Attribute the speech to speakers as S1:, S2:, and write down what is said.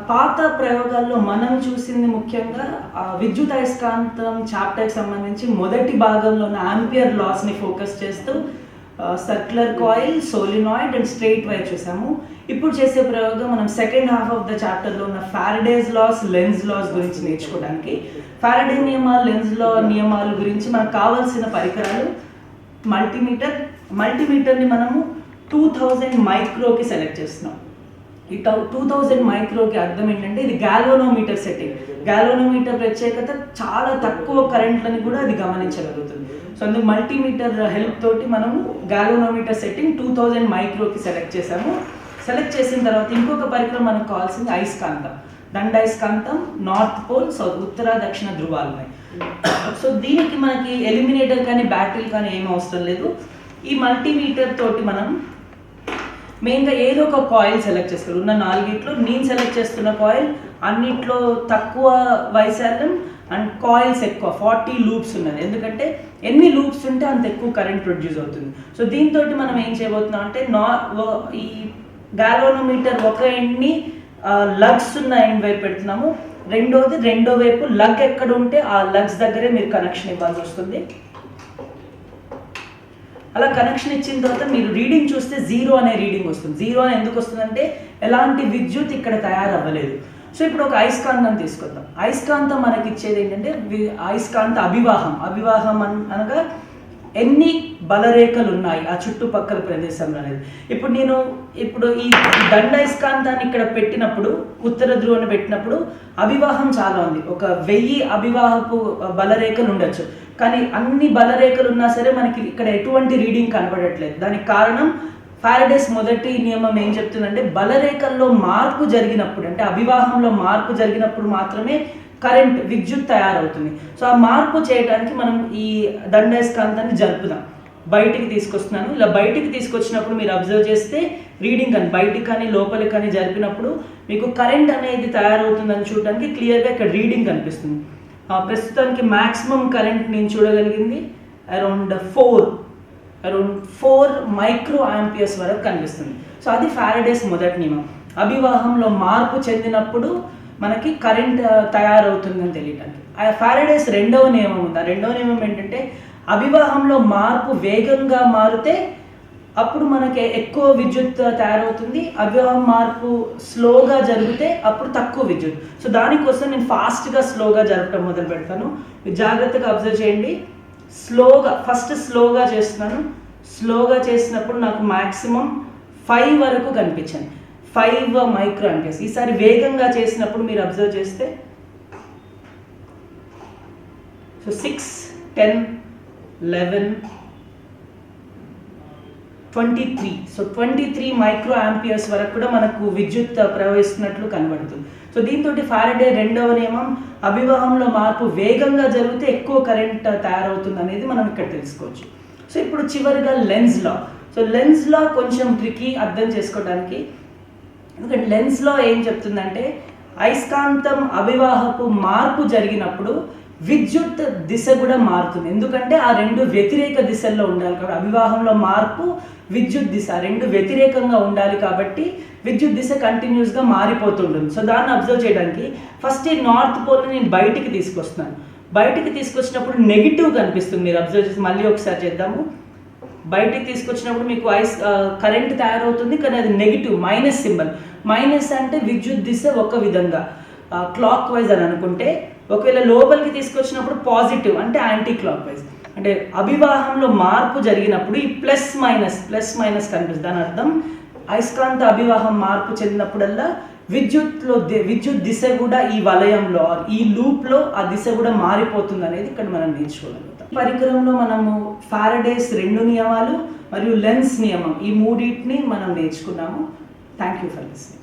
S1: పాత ప్రయోగాల్లో మనం చూసింది ముఖ్యంగా విద్యుదయస్కాంతం చాప్టర్కి సంబంధించి మొదటి భాగంలో ఉన్న ఆంపియర్ లాస్ని ఫోకస్ చేస్తూ circular coil, solenoid and straight wire చూసాము. ఇప్పుడు చేసే ప్రయోగం మనం సెకండ్ హాఫ్ ఆఫ్ ద చాప్టర్లో ఉన్న ఫారడేస్ లాస్, లెన్స్ లాస్ గురించి నేర్చుకోవడానికి. ఫారడే నియమాలు, లెన్స్ లా నియమాల గురించి మనకు కావాల్సిన పరికరాలు మల్టీమీటర్ని మనము 2000 మైక్రోకి సెలెక్ట్ చేస్తున్నాం. ఈ 2000 మైక్రోకి అర్థం ఏంటంటే ఇది గాల్వనోమీటర్ సెట్టింగ్. గాల్వనోమీటర్ ప్రత్యేకత చాలా తక్కువ కరెంట్లని కూడా అది గమనించగలుగుతుంది. సో అందుకు మల్టీమీటర్ హెల్ప్ తోటి మనము గాల్వనోమీటర్ సెట్టింగ్ 2000 మైక్రోకి సెలెక్ట్ చేసాము. సెలెక్ట్ చేసిన తర్వాత ఇంకొక పరికరం మనకు కావాల్సింది అయస్కాంతం. దండాయస్కాంతం, నార్త్ పోల్, ఉత్తర దక్షిణ ధృవాలు ఉన్నాయి. సో దీనికి మనకి ఎలిమినేటర్ కానీ బ్యాటరీ కానీ ఏం అవసరం లేదు. ఈ మల్టీమీటర్ తోటి మనం మెయిన్గా ఏదో ఒక కాయిల్ సెలెక్ట్ చేస్తారు. ఉన్న 4 నేను సెలెక్ట్ చేస్తున్న కాయిల్ అన్నిట్లో తక్కువ వైశాల్యం అండ్ కాయిల్స్ ఎక్కువ 40 లూప్స్ ఉన్నది. ఎందుకంటే ఎన్ని లూప్స్ ఉంటే అంత ఎక్కువ కరెంట్ ప్రొడ్యూస్ అవుతుంది. సో దీంతో మనం ఏం చేయబోతున్నాం అంటే ఈ గాల్వనోమీటర్ ఒక ఎండ్ని లగ్స్ ఉన్న ఎండ్ వైపు పెడుతున్నాము. రెండో వైపు లగ్ ఎక్కడ ఉంటే ఆ లగ్స్ దగ్గరే మీరు కనెక్షన్ ఇవ్వాల్సి వస్తుంది. అలా కనెక్షన్ ఇచ్చిన తర్వాత మీరు రీడింగ్ చూస్తే 0 అనే రీడింగ్ వస్తుంది. 0 అని ఎందుకు వస్తుందంటే ఎలాంటి విద్యుత్ ఇక్కడ తయారవ్వలేదు. సో ఇప్పుడు ఒక అయస్కాంతం తీసుకుందాం. అయస్కాంతం మనకి ఇచ్చేది ఏంటంటే అయస్కాంత అభివాహం అనగా ఎన్ని బలరేఖలు ఉన్నాయి ఆ చుట్టుపక్కల ప్రదేశంలో అనేది. ఇప్పుడు ఈ దండాయస్కాంతాన్ని ఇక్కడ పెట్టినప్పుడు, ఉత్తర ధ్రువాన్ని పెట్టినప్పుడు అభివాహం చాలా ఉంది. ఒక 1000 అభివాహపు బలరేఖలు ఉండొచ్చు. కానీ అన్ని బలరేఖలు ఉన్నా సరే మనకి ఇక్కడ ఎటువంటి రీడింగ్ కనబడట్లేదు. దానికి కారణం ఫారడేస్ మొదటి నియమం ఏం చెప్తుందంటే బలరేఖల్లో మార్పు జరిగినప్పుడు, అంటే అభివాహంలో మార్పు జరిగినప్పుడు మాత్రమే కరెంట్, విద్యుత్ తయారవుతుంది. సో ఆ మార్పు చేయడానికి మనం ఈ దండాయస్కాంతాన్ని జరుపుదాం. బయటికి తీసుకొస్తున్నాను. ఇలా బయటికి తీసుకొచ్చినప్పుడు మీరు అబ్జర్వ్ చేస్తే రీడింగ్ అని బయటికి కానీ లోపలికి కానీ జరిపినప్పుడు మీకు కరెంట్ అనేది తయారవుతుందని చూడడానికి క్లియర్గా ఇక్కడ రీడింగ్ కనిపిస్తుంది. ప్రస్తుతానికి మ్యాక్సిమం కరెంట్ నేను చూడగలిగింది అరౌండ్ 4 మైక్రో ఆంపియర్స్ వరకు కనిపిస్తుంది. సో అది ఫారడేస్ మొదటి నియమం. అభివాహంలో మార్పు చెందినప్పుడు మనకి కరెంట్ తయారవుతుందని తెలియటానికి. ఆ ఫారడేస్ రెండవ నియమం ఉంది. ఆ రెండవ నియమం ఏంటంటే అభివాహంలో మార్పు వేగంగా మారితే అప్పుడు మనకి ఎక్కువ విద్యుత్ తయారవుతుంది. అభివాహం మార్పు స్లోగా జరిగితే అప్పుడు తక్కువ విద్యుత్. సో దానికోసం నేను ఫాస్ట్గా స్లోగా జరపడం మొదలు పెడతాను. మీరు జాగ్రత్తగా అబ్జర్వ్ చేయండి. ఫస్ట్ స్లోగా చేస్తున్నాను. స్లోగా చేసినప్పుడు నాకు మ్యాక్సిమం 5 వరకు కనిపించింది. 5 మైక్రో ఆంపియర్స్. ఈసారి వేగంగా చేసినప్పుడు మీరు అబ్జర్వ్ చేస్తే సో 6, 10, 11, 23. సో 23 మైక్రో ఆంపియర్స్ వరకు కూడా మనకు విద్యుత్ ప్రవహిస్తున్నట్లు కనబడుతుంది. సో దీంతో ఫారడే రెండవ నియమం అభివాహంలో మార్పు వేగంగా జరిగితే ఎక్కువ కరెంట్ తయారవుతుంది అనేది మనం ఇక్కడ తెలుసుకోవచ్చు. సో ఇప్పుడు చివరిగా లెన్స్ లా. సో లెన్స్ లా కొంచెం ట్రికీ అర్థం చేసుకోవడానికి. ఎందుకంటే లెన్స్ లా ఏం చెప్తుందంటే అయస్కాంతం అభివాహపు మార్పు జరిగినప్పుడు విద్యుత్ దిశ కూడా మారుతుంది. ఎందుకంటే ఆ రెండు వ్యతిరేక దిశల్లో ఉండాలి కాబట్టి అభివాహంలో మార్పు, విద్యుత్ దిశ రెండు వ్యతిరేకంగా ఉండాలి కాబట్టి విద్యుత్ దిశ కంటిన్యూస్గా మారిపోతుంటుంది. సో దాన్ని అబ్జర్వ్ చేయడానికి ఫస్ట్ ఈ నార్త్ పోల్ని నేను బయటికి తీసుకొస్తున్నాను. బయటికి తీసుకొచ్చినప్పుడు నెగిటివ్ కనిపిస్తుంది. మీరు అబ్జర్వ్ చేసి మళ్ళీ ఒకసారి చేద్దాము. బయటికి తీసుకొచ్చినప్పుడు మీకు కరెంట్ తయారవుతుంది, కానీ అది నెగిటివ్, మైనస్ సింబల్. మైనస్ అంటే విద్యుత్ దిశ ఒక విధంగా క్లాక్ వైజ్ అని అనుకుంటే, ఒకవేళ లోపలికి తీసుకొచ్చినప్పుడు పాజిటివ్ అంటే యాంటీ క్లాక్ వైజ్. అంటే అభివాహంలో మార్పు జరిగినప్పుడు ఈ ప్లస్ మైనస్ కనిపిస్తుంది. దాని అర్థం అయస్కాంత అభివాహం మార్పు చెందినప్పుడల్లా విద్యుత్ దిశ కూడా ఈ వలయంలో, ఈ లూప్లో ఆ దిశ కూడా మారిపోతుంది అనేది ఇక్కడ మనం నేర్చుకోగలుగుతాం. ఈ పరికరంలో మనము ఫారడేస్ 2 నియమాలు మరియు లెన్స్ నియమం ఈ మూడింటిని మనం నేర్చుకున్నాము. Thank you for listening.